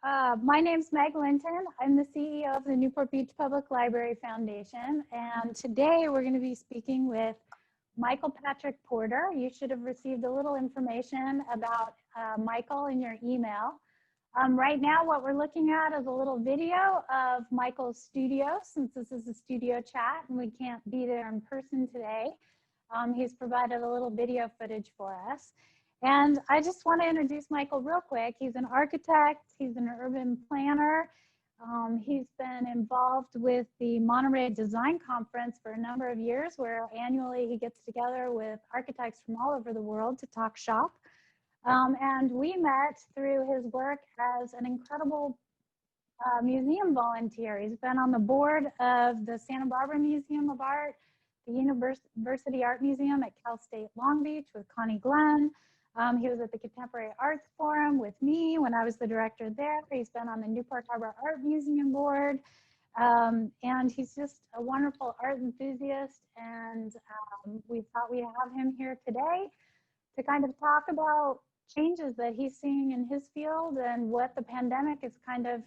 My name's Meg Linton. I'm the CEO of the Newport Beach Public Library Foundation. And today we're going to be speaking with Michael Patrick Porter. You should have received a little information about Michael in your email. Right now, what we're looking at is a little video of Michael's studio, since this is a studio chat and we can't be there in person today. He's provided a little video footage for us. And I just want to introduce Michael real quick. He's an architect, he's an urban planner. He's been involved with the Monterey Design Conference for a number of years, where annually he gets together with architects from all over the world to talk shop. And we met through his work as an incredible museum volunteer. He's been on the board of the Santa Barbara Museum of Art, the University Art Museum at Cal State Long Beach with Connie Glenn. He was at the Contemporary Arts Forum with me when I was the director there. He's been on the Newport Harbor Art Museum board. And he's just a wonderful art enthusiast. And we thought we'd have him here today to kind of talk about changes that he's seeing in his field and what the pandemic is kind of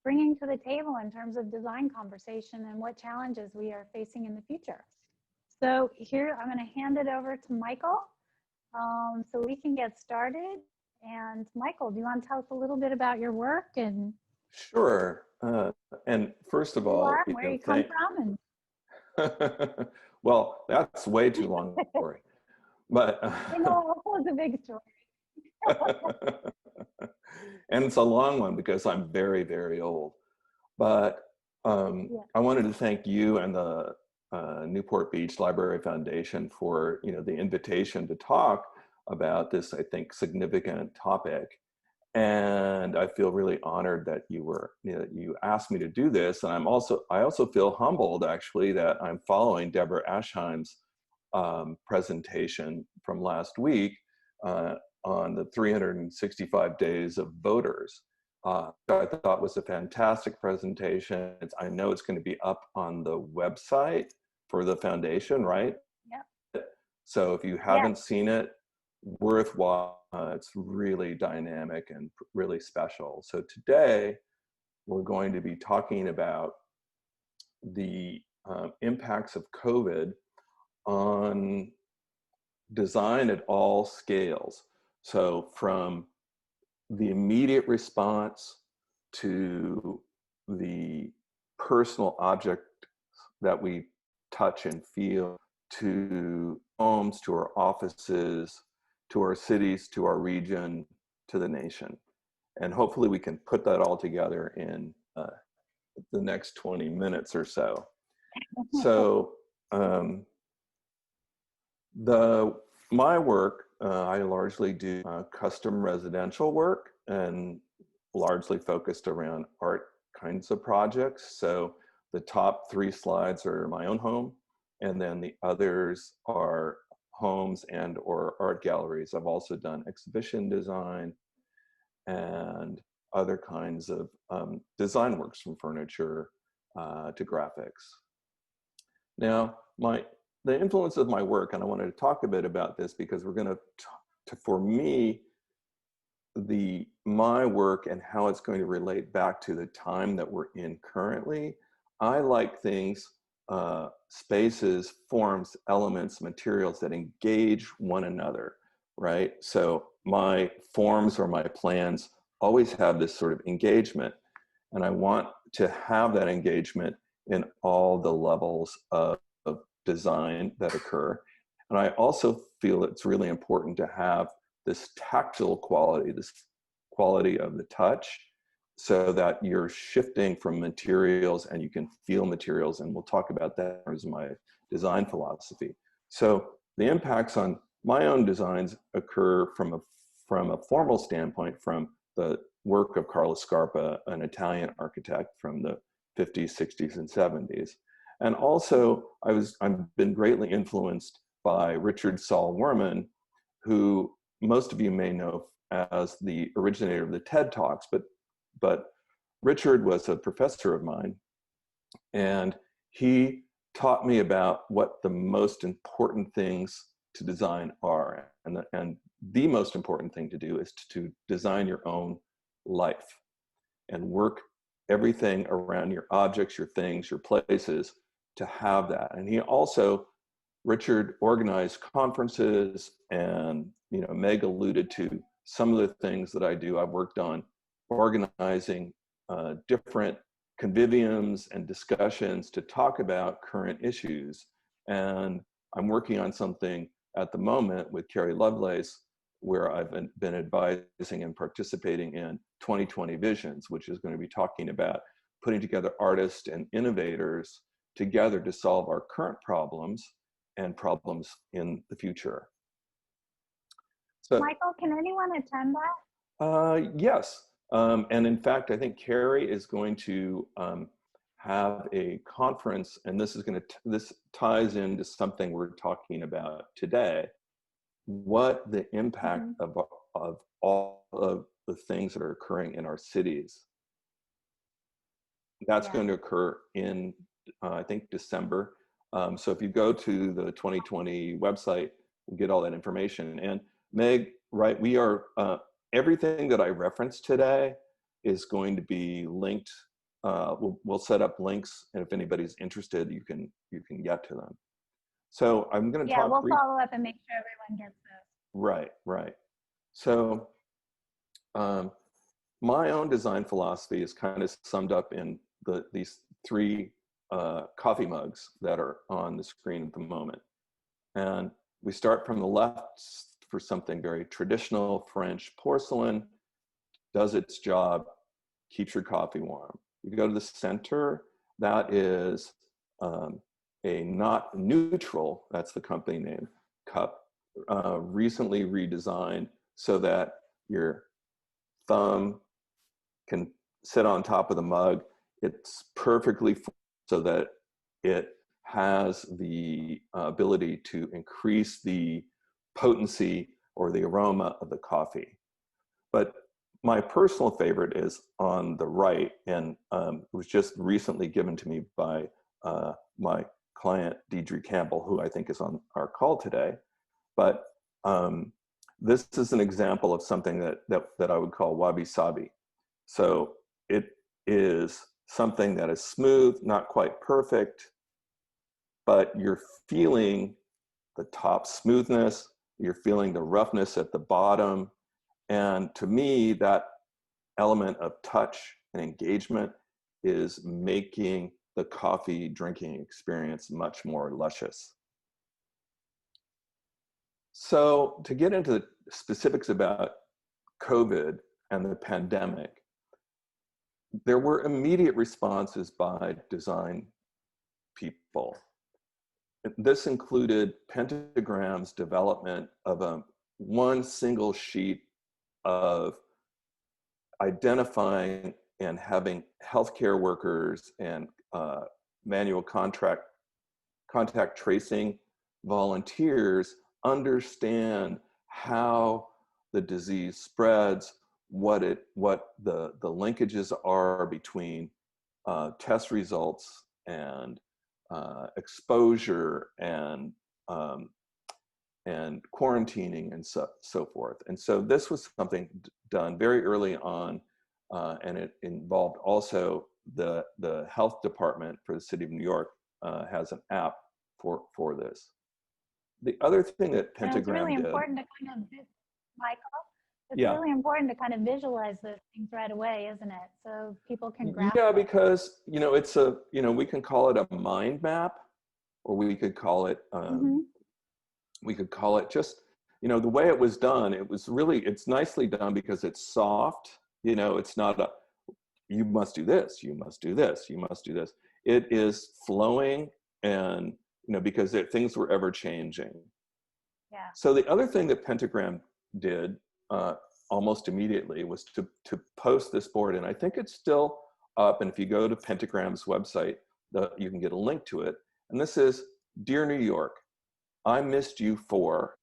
bringing to the table in terms of design conversation and what challenges we are facing in the future. So here, I'm going to hand it over to Michael. So we can get started. And Michael, do you want to tell us a little bit about your work? And sure. And first of all, where you come from? And well, that's way too long a story. But I know, it was a big story. And it's a long one because I'm very, very old. But I wanted to thank you and the Newport Beach Library Foundation for the invitation to talk about this, I think, significant topic. And I feel really honored that you asked me to do this. And I also feel humbled, actually, that I'm following Deborah Aschheim's presentation from last week on the 365 days of voters. I thought was a fantastic presentation. I know it's going to be up on the website for the foundation, right? Yeah. So if you haven't seen it, worthwhile. It's really dynamic and really special. So today we're going to be talking about the impacts of COVID on design at all scales. So from the immediate response to the personal object that we touch and feel, to homes, to our offices, to our cities, to our region, to the nation. And hopefully we can put that all together in the next 20 minutes or so. So my work, I largely do custom residential work and largely focused around art kinds of projects. So the top 3 slides are my own home, and then the others are homes and or art galleries. I've also done exhibition design and other kinds of design works, from furniture to graphics. Now, the influence of my work, and I wanted to talk a bit about this because we're going to for me, my work and how it's going to relate back to the time that we're in currently. I like things, spaces, forms, elements, materials that engage one another, right? So my forms or my plans always have this sort of engagement, and I want to have that engagement in all the levels of design that occur. And I also feel it's really important to have this tactile quality, this quality of the touch, so that you're shifting from materials and you can feel materials. And we'll talk about that as my design philosophy. So the impacts on my own designs occur from a formal standpoint, from the work of Carlo Scarpa, an Italian architect from the 50s, 60s, and 70s. And also, I've been greatly influenced by Richard Saul Wurman, who most of you may know as the originator of the TED Talks, but Richard was a professor of mine, and he taught me about what the most important things to design are. And the most important thing to do is to design your own life and work everything around your objects, your things, your places to have that. And he also, Richard, organized conferences, and Meg alluded to some of the things that I do. I've worked on organizing different conviviums and discussions to talk about current issues. And I'm working on something at the moment with Carrie Lovelace, where I've been advising and participating in 2020 Visions, which is going to be talking about putting together artists and innovators together to solve our current problems and problems in the future. So, Michael, can anyone attend that? yes. And in fact, I think Carrie is going to have a conference, and this ties into something we're talking about today, what the impact of all of the things that are occurring in our cities. That's going to occur in, I think, December. So if you go to the 2020 website, we'll get all that information. And Meg, right, we are, everything that I referenced today is going to be linked. We'll set up links, and if anybody's interested, you can get to them. So I'm going to talk. Yeah, we'll follow up and make sure everyone gets this. Right, right. So my own design philosophy is kind of summed up in these three coffee mugs that are on the screen at the moment. And we start from the left for something very traditional French porcelain, does its job, keeps your coffee warm. You go to the center, that is a Not Neutral, that's the company name, cup, recently redesigned so that your thumb can sit on top of the mug. It's perfectly so that it has the ability to increase the potency or the aroma of the coffee. But my personal favorite is on the right, and it was just recently given to me by my client, Deidre Campbell, who I think is on our call today. But this is an example of something that I would call Wabi-Sabi. So it is something that is smooth, not quite perfect, but you're feeling the top smoothness, you're feeling the roughness at the bottom. And to me, that element of touch and engagement is making the coffee drinking experience much more luscious. So to get into the specifics about COVID and the pandemic, there were immediate responses by design people. This included Pentagram's development of one single sheet of identifying and having healthcare workers and manual contact tracing volunteers understand how the disease spreads, what the linkages are between test results and exposure and quarantining and so forth. And so this was something done very early on, and it involved also the health department for the city of New York has an app for this. The other thing that Pentagram really did, important to kind of, Michael, it's really important to kind of visualize those things right away, isn't it? So people can grasp it. Because it's we can call it a mind map, or we could call it just the way it was done. It's nicely done because it's soft. It's not a you must do this, you must do this, you must do this. It is flowing, and because things were ever changing. Yeah. So the other thing that Pentagram did almost immediately was to post this board, and I think it's still up. And if you go to Pentagram's website, you can get a link to it. And this is, "Dear New York, I missed you for,"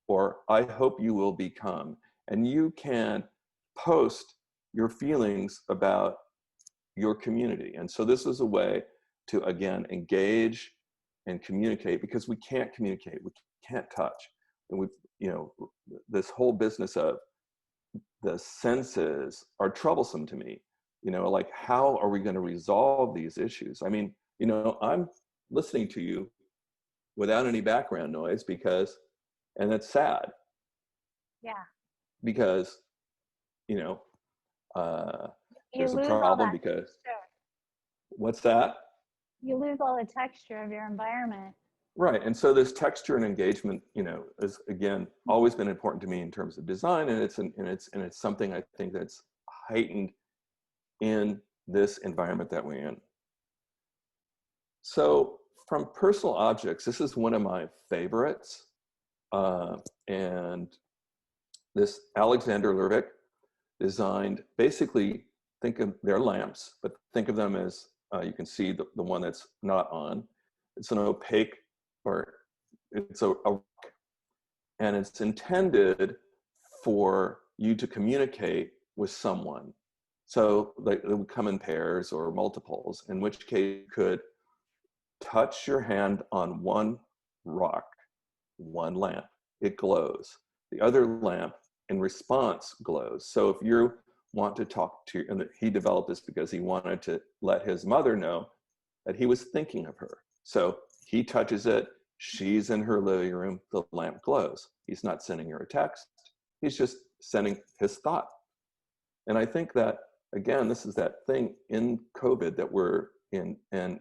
or "I hope you will become." And you can post your feelings about your community. And so this is a way to, again, engage and communicate, because we can't communicate, we can't touch. And we've, this whole business of the senses are troublesome to me. Like, how are we going to resolve these issues? I mean, I'm listening to you without any background noise and it's sad Yeah. because, you know, uh, You there's a lose all problem that because, texture. what's that? You lose all the texture of your environment. Right. And so this texture and engagement, is again always been important to me in terms of design, and it's something I think that's heightened in this environment that we're in. So from personal objects, this is one of my favorites, and this Alexander Lervik designed, basically, think of their lamps, but think of them as you can see the one that's not on. It's an opaque, or it's a and it's intended for you to communicate with someone. So like it would come in pairs or multiples, in which case you could touch your hand on one rock, one lamp, it glows. The other lamp in response glows. So if you want to talk to, and he developed this because he wanted to let his mother know that he was thinking of her. So he touches it, she's in her living room, the lamp glows. He's not sending her a text, he's just sending his thought. And I think that, again, this is that thing in COVID that we're in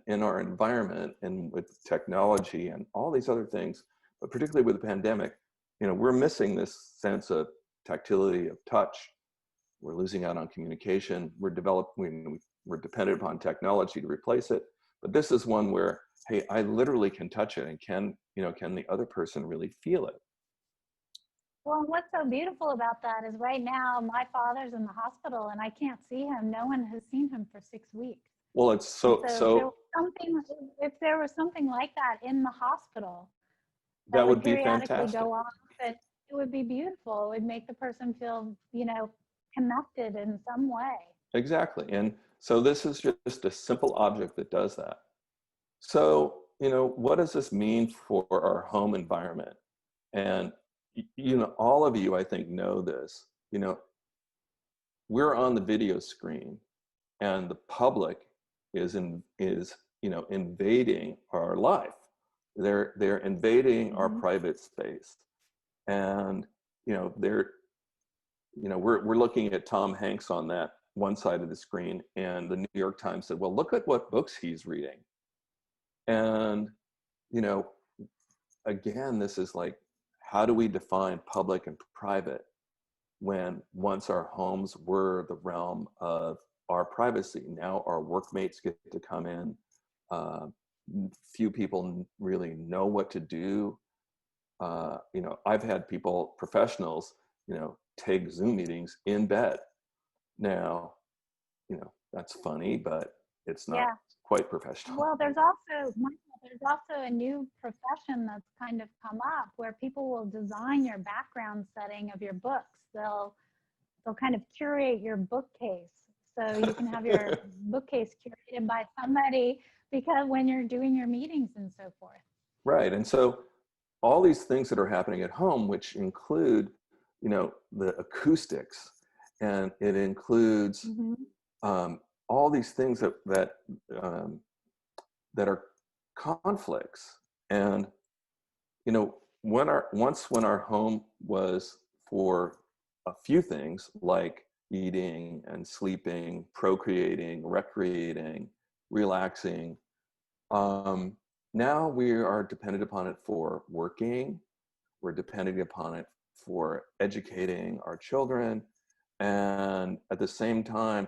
our environment, and with technology and all these other things, but particularly with the pandemic, we're missing this sense of tactility, of touch. We're losing out on communication. We're dependent upon technology to replace it. But this is one where, hey, I literally can touch it, and can the other person really feel it? Well, what's so beautiful about that is right now my father's in the hospital and I can't see him. No one has seen him for 6 weeks. Well, it's so if there was something like that in the hospital that would be periodically fantastic. go off, it would be beautiful. It would make the person feel, connected in some way. Exactly. And so this is just a simple object that does that. So, what does this mean for our home environment? And, all of you, I think, know this. We're on the video screen, and the public is invading our life. They're invading our private space. And, we're looking at Tom Hanks on that one side of the screen, and the New York Times said, well, look at what books he's reading. And, again, this is like, how do we define public and private when once our homes were the realm of our privacy? Now our workmates get to come in. Few people really know what to do. I've had people, professionals, take Zoom meetings in bed. Now, that's funny, but it's not quite professional. Well, there's also a new profession that's kind of come up where people will design your background setting of your books. They'll kind of curate your bookcase. So you can have your bookcase curated by somebody, because when you're doing your meetings and so forth. Right. And so all these things that are happening at home, which include, the acoustics, and it includes all these things that are conflicts. And, when our home was for a few things like eating and sleeping, procreating, recreating, relaxing, now we are dependent upon it for working. We're dependent upon it for educating our children. And at the same time,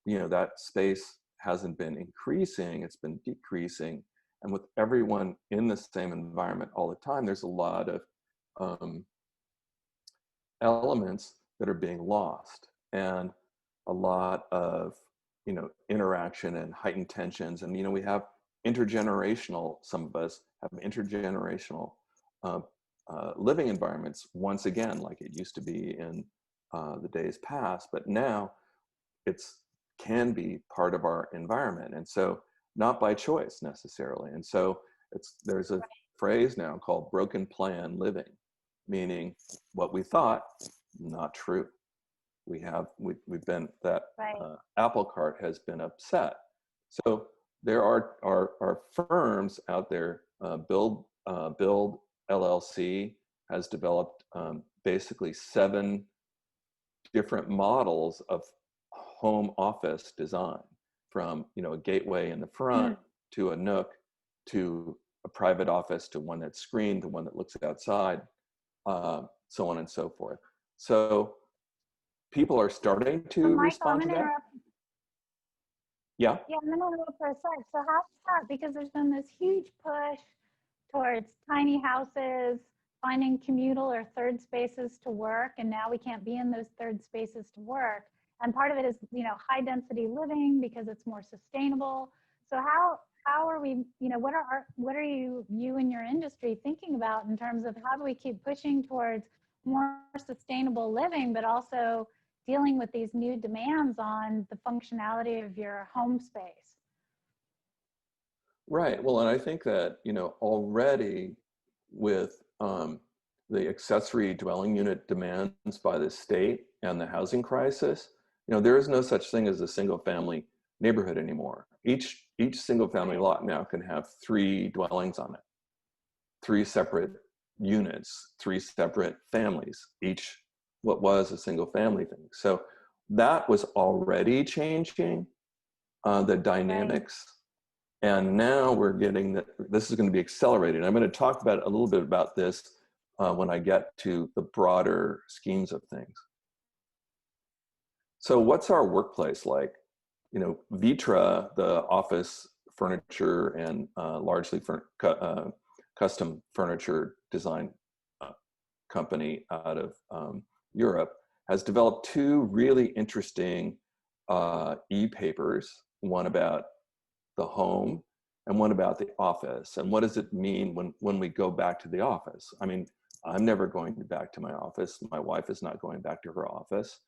that space hasn't been increasing, it's been decreasing. And with everyone in the same environment all the time, there's a lot of elements that are being lost, and a lot of, interaction and heightened tensions. And, we have intergenerational, some of us have intergenerational living environments once again, like it used to be in the days past, but now can be part of our environment. And so not by choice necessarily. And so there's a phrase now called broken plan living, meaning what we thought, not true. we've been, that Right. apple cart has been upset. So there are firms out there. Build LLC has developed basically 7 different models of home office design, from a gateway in the front to a nook to a private office to one that's screened to one that looks outside, so on and so forth. So people are starting So to Michael, I'm respond to going to that. interrupt. Yeah. Yeah, I'm going to interrupt for a sec. So how's that? Because there's been this huge push towards tiny houses, finding communal or third spaces to work, and now we can't be in those third spaces to work. And part of it is, high density living because it's more sustainable. So how are we, what are you and your industry thinking about in terms of how do we keep pushing towards more sustainable living, but also dealing with these new demands on the functionality of your home space? Right. Well, and I think that, already with the accessory dwelling unit demands by the state and the housing crisis, there is no such thing as a single family neighborhood anymore. Each single family lot now can have 3 dwellings on it, 3 separate units, 3 separate families, each what was a single family thing. So that was already changing the dynamics. And now we're getting that this is going to be accelerated. I'm going to talk about a little bit about this when I get to the broader schemes of things. So what's our workplace like? Vitra, the office furniture and largely custom furniture design company out of Europe, has developed 2 really interesting e-papers, one about the home and one about the office. And what does it mean when we go back to the office? I mean, I'm never going back to my office. My wife is not going back to her office.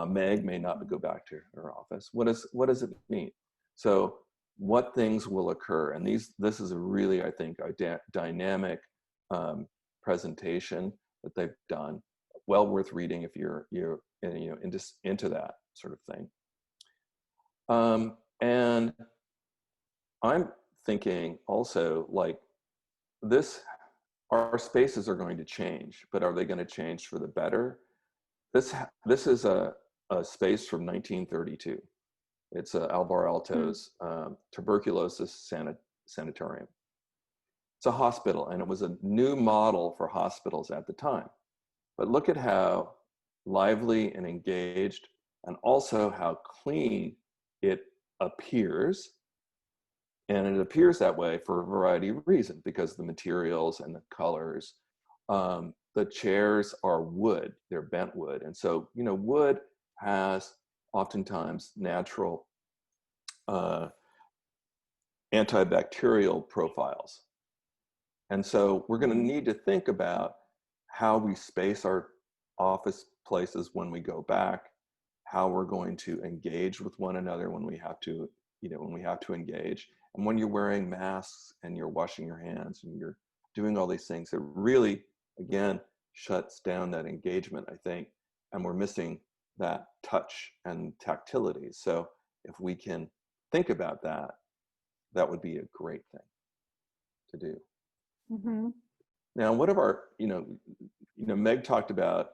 Meg may not go back to her office. What does it mean? So what things will occur? And this is a really, I think, a dynamic presentation that they've done. Well worth reading if you're into that sort of thing. And I'm thinking also, like, our spaces are going to change, but are they going to change for the better? This is a space from 1932. It's Alvar Aalto's tuberculosis sanatorium. It's a hospital, and it was a new model for hospitals at the time. But look at how lively and engaged, and also how clean it appears. And it appears that way for a variety of reasons, because the materials and the colors. The chairs are wood, they're bent wood. And so, wood has oftentimes natural antibacterial profiles. And so we're going to need to think about how we space our office places when we go back, how we're going to engage with one another when we have to, engage. And when you're wearing masks and you're washing your hands and you're doing all these things, it really, again, shuts down that engagement, I think. And we're missing that touch and tactility. So if we can think about that, that would be a great thing to do. Mm-hmm. Now, what of our, Meg talked about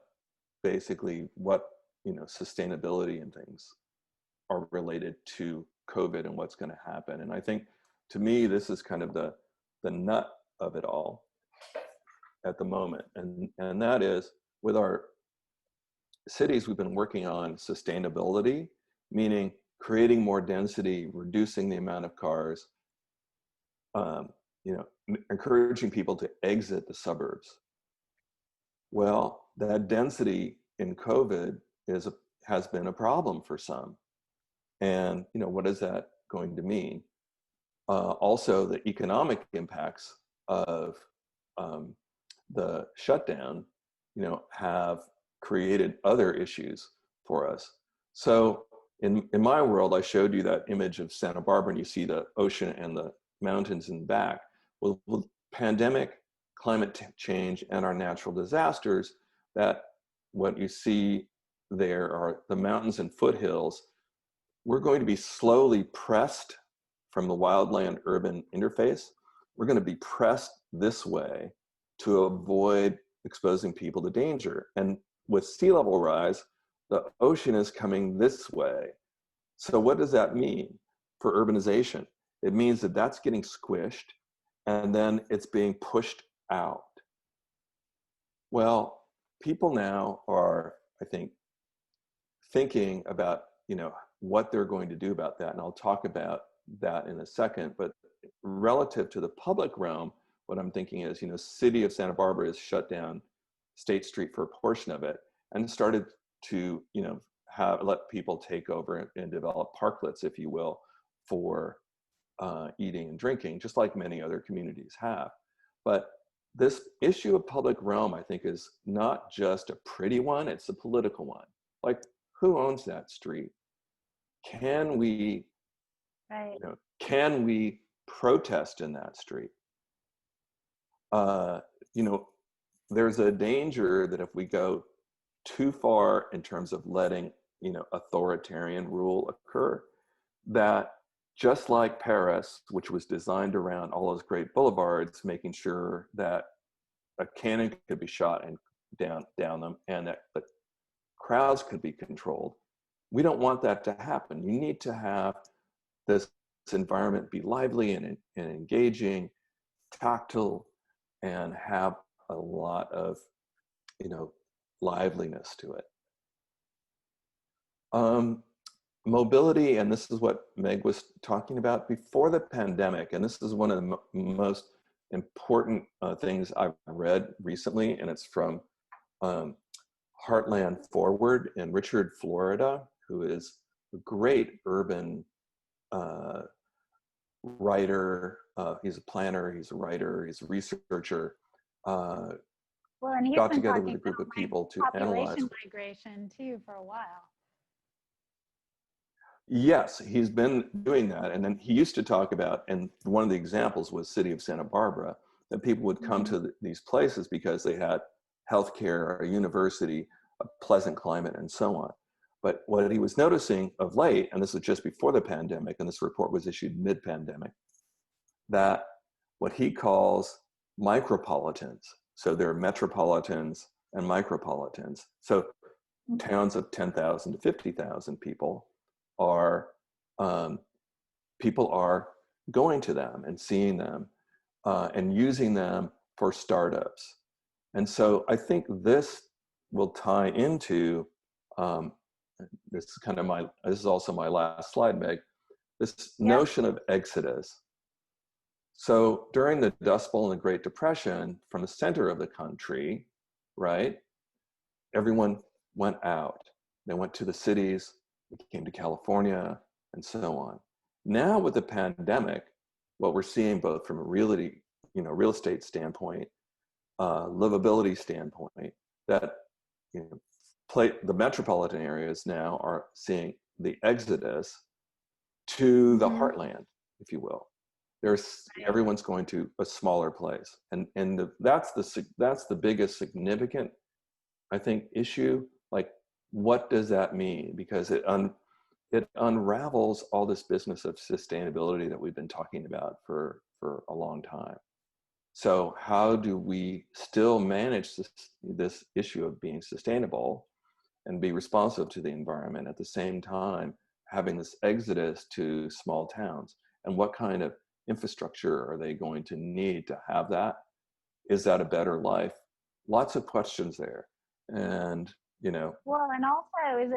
basically what, sustainability and things are related to COVID and what's going to happen. And I think, to me, this is kind of the nut of it all at the moment. And that is, with our cities, we've been working on sustainability, meaning creating more density, reducing the amount of cars, encouraging people to exit the suburbs. Well, that density in COVID has been a problem for some. And, what is that going to mean? Also, the economic impacts of the shutdown, have created other issues for us. So in my world, I showed you that image of Santa Barbara, and you see the ocean and the mountains in the back. Well, with pandemic, climate change, and our natural disasters, that what you see there are the mountains and foothills. We're going to be slowly pressed from the wildland urban interface. We're going to be pressed this way to avoid exposing people to danger. And with sea level rise, the ocean is coming this way. So what does that mean for urbanization? It means that that's getting squished and then it's being pushed out. Well, people now are, I think, thinking about, what they're going to do about that. And I'll talk about that in a second. But relative to the public realm, what I'm thinking is, city of Santa Barbara has shut down State Street for a portion of it and started to, let people take over and develop parklets, if you will, for eating and drinking, just like many other communities have. But this issue of public realm, I think, is not just a pretty one, it's a political one. Like, who owns that street? Can we, Right. Can we protest in that street? There's a danger that if we go too far in terms of letting, authoritarian rule occur, that just like Paris, which was designed around all those great boulevards, making sure that a cannon could be shot and down them and that the crowds could be controlled. We don't want that to happen. You need to have this environment be lively and engaging, tactile, and have a lot of, liveliness to it. Mobility, and this is what Meg was talking about before the pandemic, and this is one of the most important things I've read recently, and it's from Heartland Forward in Richard, Florida, who is a great urban writer. He's a planner, he's a writer, he's a researcher. Well, and he's Got been together talking with a group of people to population analyze. migration too for a while. Yes, he's been doing that. And then he used to talk about, and one of the examples was city of Santa Barbara, that people would come to these places because they had healthcare, a university, a pleasant climate, and so on. But what he was noticing of late, and this was just before the pandemic, and this report was issued mid-pandemic, that what he calls micropolitans, so there are metropolitans and micropolitans. So towns of 10,000 to 50,000 people are going to them and seeing them and using them for startups. And so I think this will tie into this is also my last slide, Meg, this notion of exodus. So during the Dust Bowl and the Great Depression, from the center of the country, right, everyone went out. They went to the cities, they came to California, and so on. Now with the pandemic, what we're seeing both from a real estate standpoint, livability standpoint, that the metropolitan areas now are seeing the exodus to the heartland, if you will. Everyone's going to a smaller place, and that's the biggest significant, I think, issue. Like, what does that mean? Because it unravels all this business of sustainability that we've been talking about for a long time. So how do we still manage this issue of being sustainable and be responsive to the environment at the same time having this exodus to small towns? And what kind of infrastructure are they going to need to have that? Is that a better life? Lots of questions there. And well, and also, is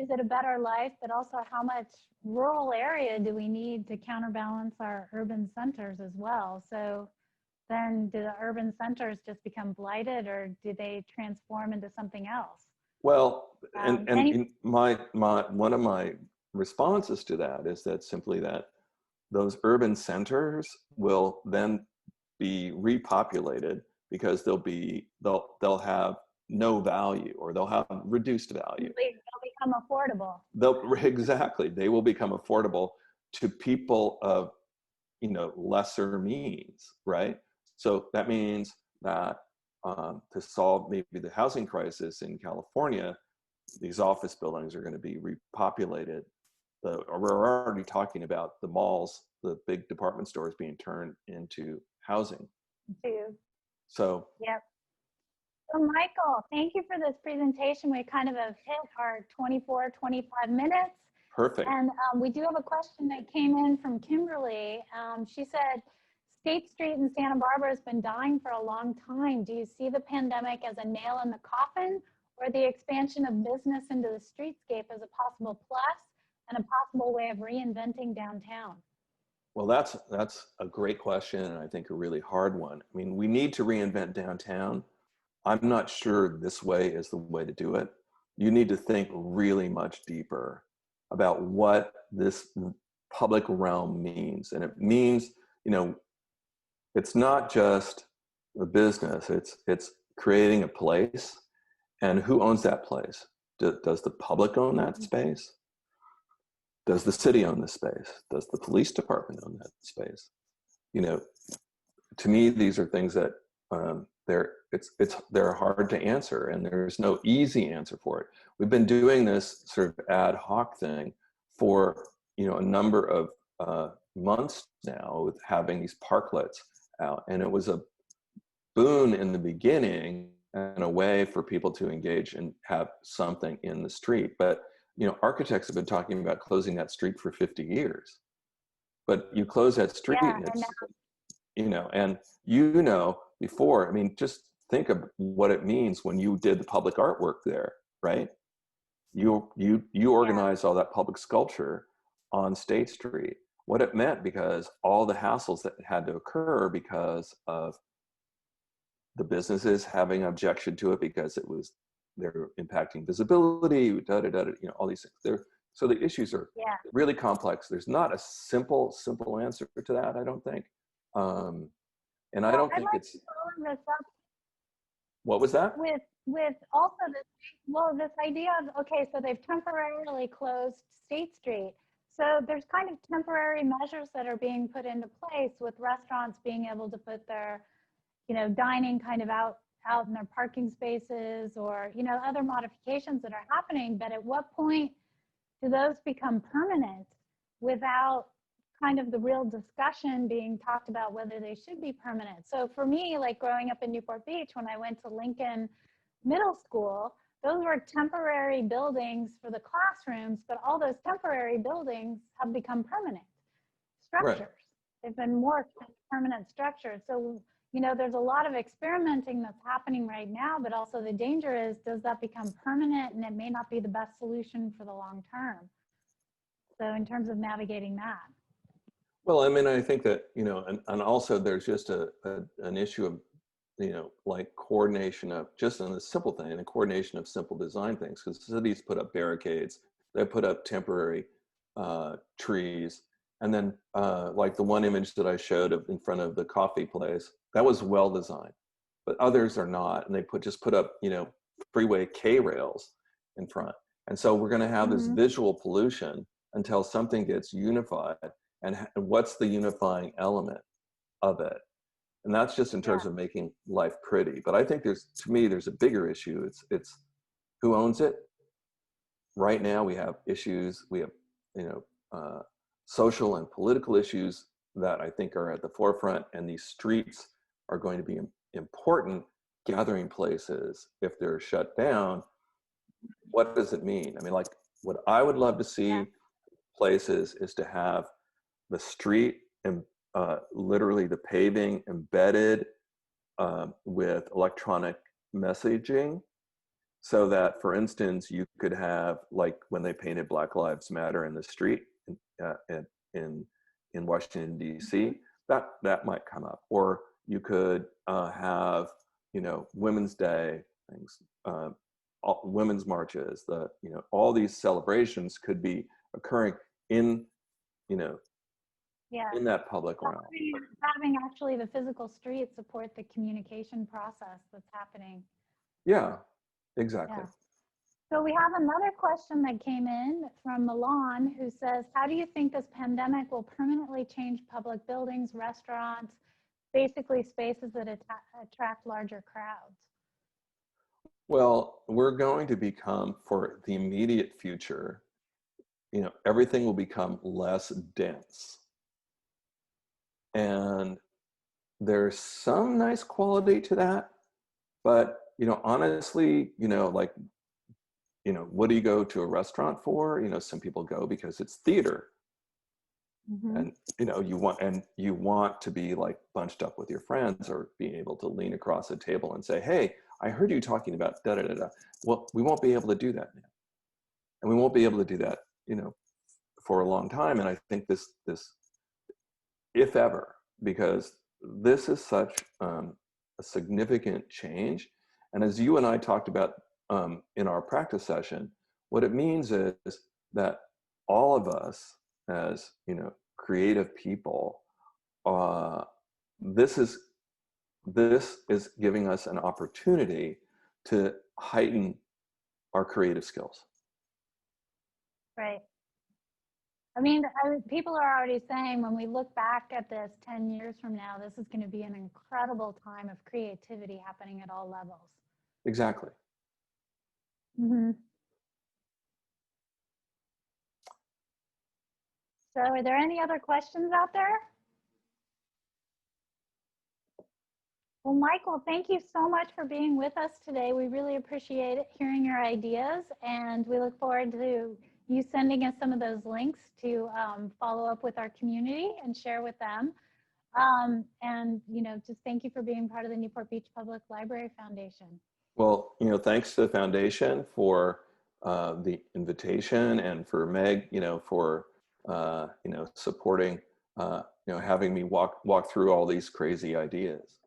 it a better life, but also how much rural area do we need to counterbalance our urban centers as well? So then do the urban centers just become blighted, or do they transform into something else? Well, and one of my responses to that is that simply that those urban centers will then be repopulated because they'll have no value, or they'll have reduced value. They'll become affordable. Exactly. They will become affordable to people of, lesser means, right? So that means that to solve maybe the housing crisis in California, these office buildings are going to be repopulated. We're already talking about the malls, the big department stores being turned into housing. So, yep. So Michael, thank you for this presentation. We kind of have hit our 24, 25 minutes. perfect. And we do have a question that came in from Kimberly. She said, State Street in Santa Barbara has been dying for a long time. Do you see the pandemic as a nail in the coffin, or the expansion of business into the streetscape as a possible plus and a possible way of reinventing downtown? Well, that's a great question, and I think a really hard one. I mean, we need to reinvent downtown. I'm not sure this way is the way to do it. You need to think really much deeper about what this public realm means. And it means, it's not just a business, it's creating a place. And who owns that place? Does the public own that space? Does the city own the space? Does the police department own that space? To me, these are things that they're hard to answer, and there's no easy answer for it. We've been doing this sort of ad hoc thing for a number of months now, with having these parklets out, and it was a boon in the beginning and a way for people to engage and have something in the street. But architects have been talking about closing that street for 50 years. But you close that street, Yeah, and it's, and before, I mean, just think of what it means when you did the public artwork there, right? You organized all that public sculpture on State Street. What it meant, because all the hassles that had to occur because of the businesses having objection to it, because they're impacting visibility, all these things. So the issues are really complex. There's not a simple answer to that, I don't think. And I don't think it's. What was that? With also this idea of, okay, so they've temporarily closed State Street. So there's kind of temporary measures that are being put into place, with restaurants being able to put their, dining kind of out in their parking spaces, or, other modifications that are happening. But at what point do those become permanent without kind of the real discussion being talked about whether they should be permanent? So for me, like growing up in Newport Beach, when I went to Lincoln Middle School, those were temporary buildings for the classrooms, but all those temporary buildings have become permanent structures. Right. They've been morphed into permanent structures. So, there's a lot of experimenting that's happening right now, but also the danger is, does that become permanent, and it may not be the best solution for the long term. So in terms of navigating that. Well, I mean, I think that, and also there's just an issue of, like coordination of, just on the simple thing, the coordination of simple design things, because cities put up barricades, they put up temporary trees. And then like the one image that I showed in front of the coffee place, that was well designed, but others are not. And they just put up, freeway K rails in front. And so we're going to have this visual pollution until something gets unified. And what's the unifying element of it? And that's just in terms of making life pretty. But I think to me, there's a bigger issue. It's who owns it. Right now we have issues. We have, social and political issues that I think are at the forefront, and these streets are going to be important gathering places. If they're shut down, what does it mean? I mean, like, what I would love to see places is to have the street and literally the paving embedded with electronic messaging, so that, for instance, you could have, like when they painted Black Lives Matter in the street in Washington, D.C., that might come up. Or you could have, Women's Day things, women's marches, all these celebrations could be occurring in, in that public realm. Having actually the physical street support the communication process that's happening. Yeah, exactly. Yeah. So we have another question that came in from Milan, who says, how do you think this pandemic will permanently change public buildings, restaurants, basically spaces that attract larger crowds? Well, we're going to become, for the immediate future, everything will become less dense. And there's some nice quality to that, but, honestly, what do you go to a restaurant for? Some people go because it's theater. Mhm. And, you want to be like bunched up with your friends, or being able to lean across a table and say, hey, I heard you talking about da da da da. Well, we won't be able to do that now. And we won't be able to do that, for a long time. And I think this, if ever, because this is such a significant change. And as you and I talked about in our practice session, what it means is that all of us, as creative people, uh, this is this is giving us an opportunity to heighten our creative skills. Right. I mean, people are already saying when we look back at this 10 years from now, this is going to be an incredible time of creativity happening at all levels. Exactly. Mm-hmm. So are there any other questions out there? Well, Michael, thank you so much for being with us today. We really appreciate it, hearing your ideas, and we look forward to you sending us some of those links to follow up with our community and share with them. And, just thank you for being part of the Newport Beach Public Library Foundation. Well, thanks to the foundation for the invitation, and for Meg, for supporting, having me walk through all these crazy ideas.